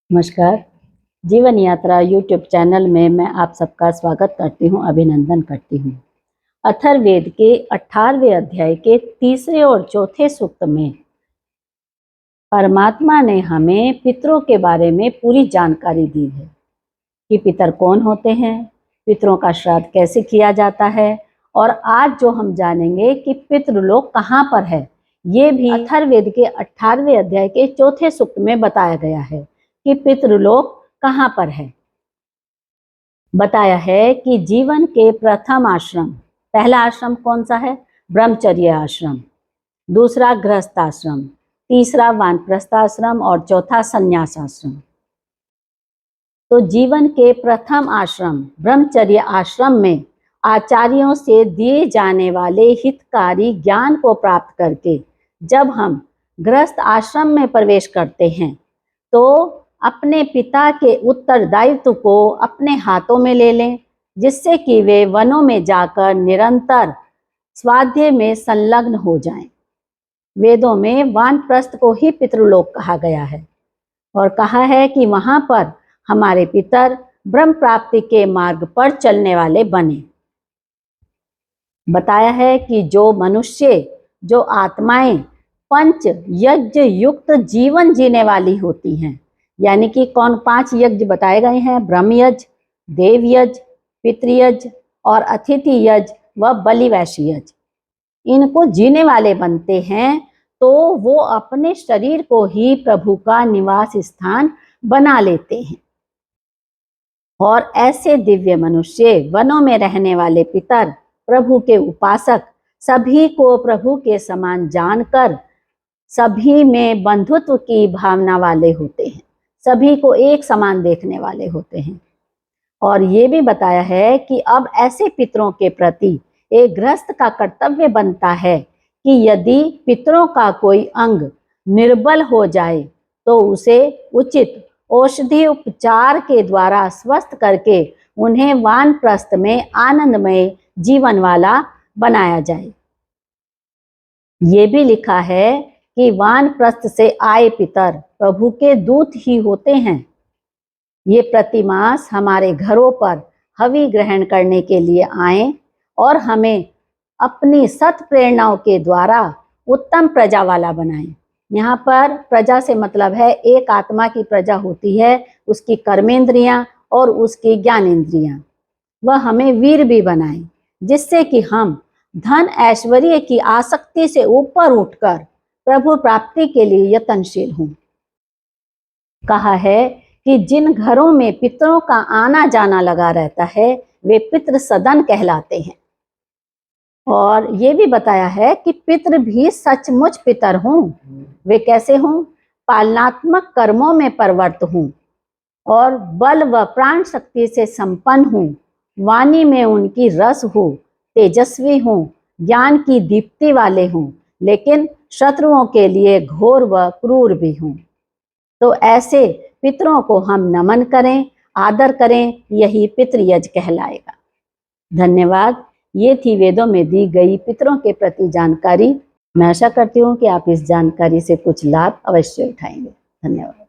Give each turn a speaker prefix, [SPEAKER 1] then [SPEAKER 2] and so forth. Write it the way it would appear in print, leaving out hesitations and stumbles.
[SPEAKER 1] नमस्कार। जीवन यात्रा यूट्यूब चैनल में मैं आप सबका स्वागत करती हूँ, अभिनंदन करती हूँ। अथर्ववेद के 18वें अध्याय के तीसरे और चौथे सूक्त में परमात्मा ने हमें पितरों के बारे में पूरी जानकारी दी है कि पितर कौन होते हैं, पितरों का श्राद्ध कैसे किया जाता है, और आज जो हम जानेंगे कि पितृलोक कहाँ पर है, ये भी अथर्ववेद के 18वें अध्याय के चौथे सूक्त में बताया गया है कि पितृलोक कहाँ पर है। बताया है कि जीवन के प्रथम आश्रम, पहला आश्रम कौन सा है? ब्रह्मचर्य आश्रम, दूसरा गृहस्थ आश्रम, तीसरा वानप्रस्थ आश्रम और चौथा संन्यास आश्रम। तो जीवन के प्रथम आश्रम ब्रह्मचर्य आश्रम में आचार्यों से दिए जाने वाले हितकारी ज्ञान को प्राप्त करके जब हम गृहस्थ आश्रम में प्रवेश करते हैं तो अपने पिता के उत्तरदायित्व को अपने हाथों में ले लें, जिससे कि वे वनों में जाकर निरंतर स्वाध्याय में संलग्न हो जाएं। वेदों में वानप्रस्थ को ही पितृलोक कहा गया है और कहा है कि वहां पर हमारे पितर ब्रह्म प्राप्ति के मार्ग पर चलने वाले बने। बताया है कि जो मनुष्य, जो आत्माएं पंच यज्ञ युक्त जीवन जीने वाली होती हैं, यानी कि कौन 5 यज्ञ बताए गए हैं? ब्रह्म यज्ञ, देव यज्ञ, पितृयज्ञ और अतिथि यज्ञ व बलिवैश्य यज्ञ, इनको जीने वाले बनते हैं तो वो अपने शरीर को ही प्रभु का निवास स्थान बना लेते हैं। और ऐसे दिव्य मनुष्य, वनों में रहने वाले पितर, प्रभु के उपासक, सभी को प्रभु के समान जानकर सभी में बंधुत्व की भावना वाले होते हैं, सभी को एक समान देखने वाले होते हैं। और ये भी बताया है कि अब ऐसे पितरों के प्रति एक गृहस्थ का कर्तव्य बनता है कि यदि पितरों का कोई अंग निर्बल हो जाए तो उसे उचित औषधि उपचार के द्वारा स्वस्थ करके उन्हें वानप्रस्थ में आनंदमय जीवन वाला बनाया जाए। ये भी लिखा है कि वानप्रस्थ से आए पितर प्रभु के दूत ही होते हैं। ये प्रतिमास हमारे घरों पर हवि ग्रहण करने के लिए आए और हमें अपनी सत प्रेरणाओं के द्वारा उत्तम प्रजा वाला बनाएं। यहाँ पर प्रजा से मतलब है एक आत्मा की प्रजा होती है, उसकी कर्मेंद्रियां और उसकी ज्ञानेंद्रियां। वह हमें वीर भी बनाए, जिससे कि हम धन ऐश्वर्य की आसक्ति से ऊपर उठकर प्रभु प्राप्ति के लिए यत्नशील हों। कहा है कि जिन घरों में पितरों का आना जाना लगा रहता है वे पितृ सदन कहलाते हैं। और ये भी बताया है कि पितृ भी सचमुच पितर हों। वे कैसे हों? पालनात्मक कर्मों में प्रवृत्त हों और बल व प्राण शक्ति से संपन्न हों, वाणी में उनकी रस हो, तेजस्वी हों, ज्ञान की दीप्ति वाले हों, लेकिन शत्रुओं के लिए घोर व क्रूर भी हों। तो ऐसे पितरों को हम नमन करें, आदर करें, यही पितृयज्ञ कहलाएगा। धन्यवाद। ये थी वेदों में दी गई पितरों के प्रति जानकारी। मैं आशा करती हूँ कि आप इस जानकारी से कुछ लाभ अवश्य उठाएंगे। धन्यवाद।